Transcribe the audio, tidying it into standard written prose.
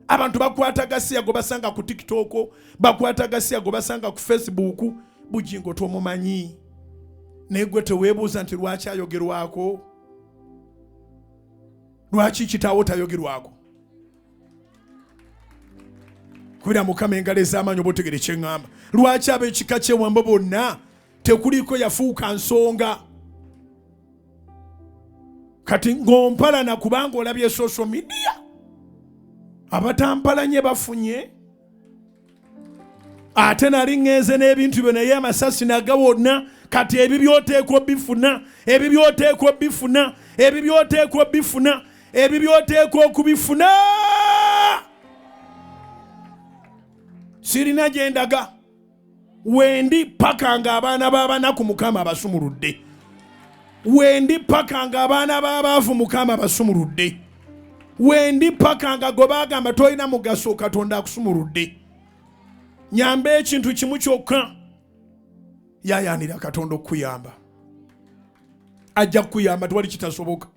Abantu bakwata gasiya go basanga ku TikTok, bakwata gasiya go basanga ku Facebook. Bujjingo tomumanyi. Negwe teweebuuza nti lwaki ayogerwako? Lwaki kitaawo tayogerwako? Kubira Mukama engalo ez'amaanyi oba otegere kye ŋŋamba. Lwaki ab'ekika ky'Ewamba bonna tekuliko yafuuka nsonga? Kati ng'ompalana kubanga olabye social media. Abatampalanye bafunye. Ate nali ŋŋenze n'ebintu byo naye amasasi nagawonna. Kati ebi by'oteekwa bifuna, ebi by'oteekwa bifuna, ebi by'oteekwa bifuna, ebi by'oteekwa okubifuna. Sirina gye ndaga. Wendi paka ng'abaana b'abanaku Mukama abasumuludde. Wendi paka ng'abaana b'abaavu Mukama abasumuludde. Wendi paka nga gwe baagamba tolina mugaso Katonda akusumuludde. Nyambe ekintu kimu kyokka. Yayanira Katonda okuyamba. Ajja kuyamba tewali kitasoboka.